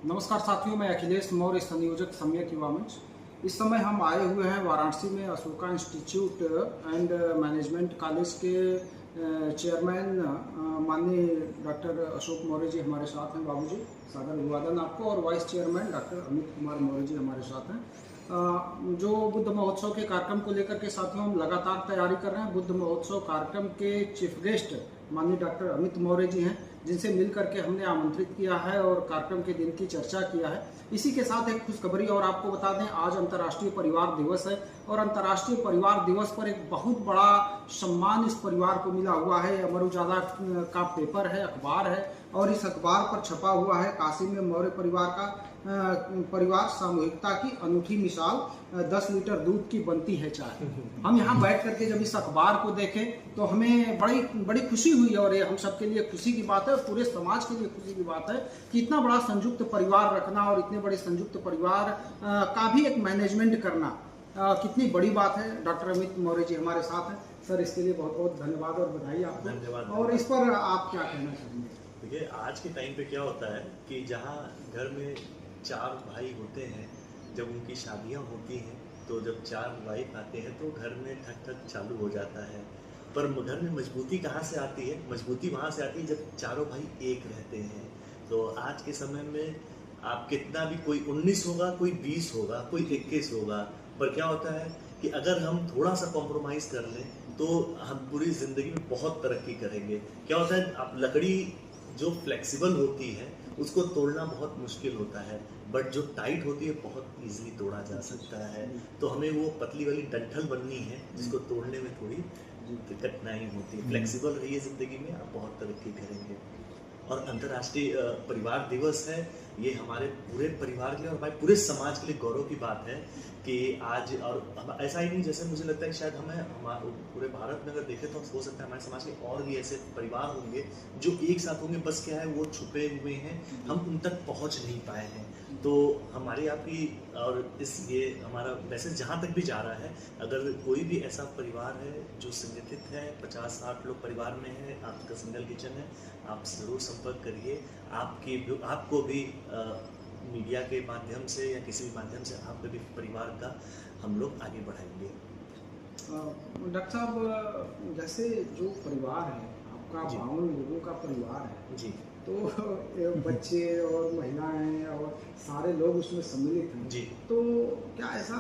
नमस्कार साथियों, मैं अखिलेश मौर्य, संयोजक सम्यक युवा मंच। इस समय हम आए हुए हैं वाराणसी में Ashoka institute and management college के चेयरमैन माननीय डॉक्टर अशोक मौर्य जी हमारे साथ हैं। बाबूजी, सादर अभिवादन आपको। और vice chairman doctor Amit Kumar Maurya ji हमारे साथ हैं। जो बुद्ध महोत्सव के कार्यक्रम को लेकर के साथियों हम लगातार तैयारी कर रहे हैं। बुद्ध महोत्सव कार्यक्रम के चीफ गेस्ट माननीय डॉक्टर अमित मौर्य जी हैं, जिनसे मिल करके हमने आमंत्रित किया है और कार्यक्रम के दिन की चर्चा किया है। इसी के साथ एक खुशखबरी और आपको बता दें, आज अंतर्राष्ट्रीय परिवार दिवस है और अंतर्राष्ट्रीय परिवार दिवस पर एक बहुत बड़ा सम्मान इस परिवार को मिला हुआ है। अमर उजाला का पेपर है, अखबार है, और इस अखबार पर छपा हुआ है काशी में मौर्य परिवार का परिवार सामूहिकता की अनूठी मिसाल, 10 लीटर दूध की बनती है चाय। हम यहाँ बैठ करके जब इस अखबार को देखें तो हमें बड़ी खुशी हुई, और ये हम सबके लिए खुशी की बात है, पूरे समाज के लिए खुशी की बात है कि इतना बड़ा संयुक्त परिवार रखना और इतने बड़े संयुक्त परिवार का भी एक मैनेजमेंट करना कितनी बड़ी बात है। डॉक्टर अमित मौर्य जी हमारे साथ हैं। सर, इसके लिए बहुत बहुत धन्यवाद और बधाई आपको। धन्यवाद। और इस पर आप क्या कहना चाहेंगे? देखिए, आज के टाइम पे क्या होता है कि जहाँ घर में 4 भाई होते हैं, जब उनकी शादियाँ होती हैं तो जब 4 वाइफ आते हैं तो घर में ठक ठक चालू हो जाता है। पर घर में मजबूती कहाँ से आती है? मजबूती वहाँ से आती है जब चारों भाई एक रहते हैं। तो आज के समय में आप कितना भी, कोई 19 होगा, कोई 20 होगा, कोई 21 होगा, पर क्या होता है कि अगर हम थोड़ा सा कॉम्प्रोमाइज़ कर लें तो हम पूरी ज़िंदगी में बहुत तरक्की करेंगे। क्या होता है, आप लकड़ी जो फ्लेक्सिबल होती है उसको तोड़ना बहुत मुश्किल होता है, बट जो टाइट होती है बहुत इजीली तोड़ा जा सकता है। तो हमें वो पतली वाली डंठल बननी है जिसको तोड़ने में थोड़ी कठिनाई होती है। फ्लेक्सिबल रहिए ज़िंदगी में, आप बहुत तरक्की करेंगे। और अंतर्राष्ट्रीय परिवार दिवस है, ये हमारे पूरे परिवार के लिए और हमारे पूरे समाज के लिए गौरव की बात है कि आज, और ऐसा ही नहीं, जैसे मुझे लगता है कि शायद हमारे पूरे भारत में अगर देखें तो हो सकता है हमारे समाज के और भी ऐसे परिवार होंगे जो एक साथ होंगे, बस क्या है वो छुपे हुए हैं, हम उन तक पहुंच नहीं पाए हैं। तो हमारी आपकी और ये हमारा मैसेज जहाँ तक भी जा रहा है, अगर कोई भी ऐसा परिवार है जो संगठित है, 50-60 लोग परिवार में है, आपका सिंगल किचन है, आप ज़रूर संपर्क करिए। आपको भी मीडिया के माध्यम से या किसी भी माध्यम से आपके भी परिवार का हम लोग आगे बढ़ाएंगे। डॉक्टर साहब, जैसे जो परिवार है आपका, 52 लोगों का परिवार है जी, तो बच्चे और महिलाएं और सारे लोग उसमें सम्मिलित हैं जी। तो क्या ऐसा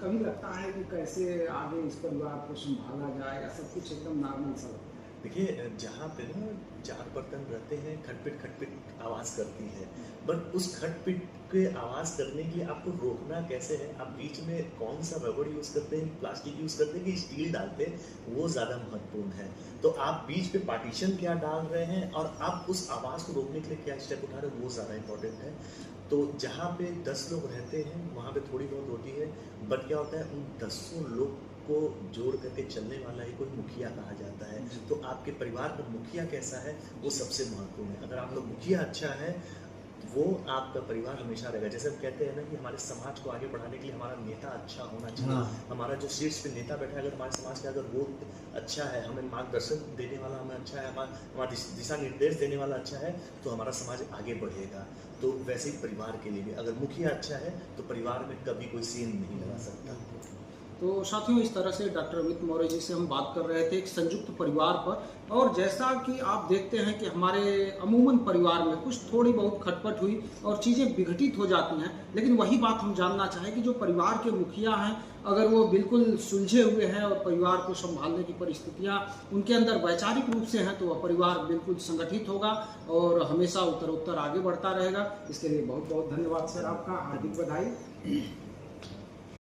कभी लगता है कि कैसे आगे इस परिवार को संभाला जाए, या सब कुछ एकदम नॉर्मल सा? देखिए, जहाँ पे ना 4 बर्तन रहते हैं, खटपिट आवाज़ करती है, बट उस खटपिट के आवाज़ करने की आपको रोकना कैसे है? आप बीच में कौन सा रबड़ यूज़ करते हैं, प्लास्टिक यूज़ करते हैं कि स्टील डालते हैं, वो ज़्यादा महत्वपूर्ण है। तो आप बीच पे पार्टीशन क्या डाल रहे हैं और आप उस आवाज़ को रोकने के लिए क्या स्टेप उठा रहे हैं, वो ज़्यादा इंपॉर्टेंट है। तो जहाँ पे 10 लोग रहते हैं वहाँ पे थोड़ी बहुत होती है, बट क्या होता है, उन 10 लोग को जोड़ करके चलने वाला ही कोई मुखिया कहा जाता है। तो आपके परिवार का मुखिया कैसा है, वो सबसे महत्वपूर्ण है। अगर आपका मुखिया अच्छा है, वो आपका परिवार हमेशा रहेगा। जैसे हम कहते हैं ना कि हमारे समाज को आगे बढ़ाने के लिए हमारा नेता अच्छा होना चाहिए। हमारा जो शीर्ष पे नेता बैठा है, अगर हमारे समाज का अगर वो अच्छा है, हमें मार्गदर्शन देने वाला हमें अच्छा है, हमारा दिशा निर्देश देने वाला अच्छा है, तो हमारा समाज आगे बढ़ेगा। तो वैसे ही परिवार के लिए भी अगर मुखिया अच्छा है तो परिवार में कभी कोई सीन नहीं लगा सकता। तो साथियों, इस तरह से डॉक्टर अमित मौर्य जी से हम बात कर रहे थे एक संयुक्त परिवार पर। और जैसा कि आप देखते हैं कि हमारे अमूमन परिवार में कुछ थोड़ी बहुत खटपट हुई और चीज़ें विघटित हो जाती हैं, लेकिन वही बात हम जानना चाहें कि जो परिवार के मुखिया हैं, अगर वो बिल्कुल सुलझे हुए हैं और परिवार को संभालने की परिस्थितियाँ उनके अंदर वैचारिक रूप से हैं, तो वह परिवार बिल्कुल संगठित होगा और हमेशा उत्तरोत्तर आगे बढ़ता रहेगा। इसके लिए बहुत बहुत धन्यवाद सर, आपका हार्दिक बधाई।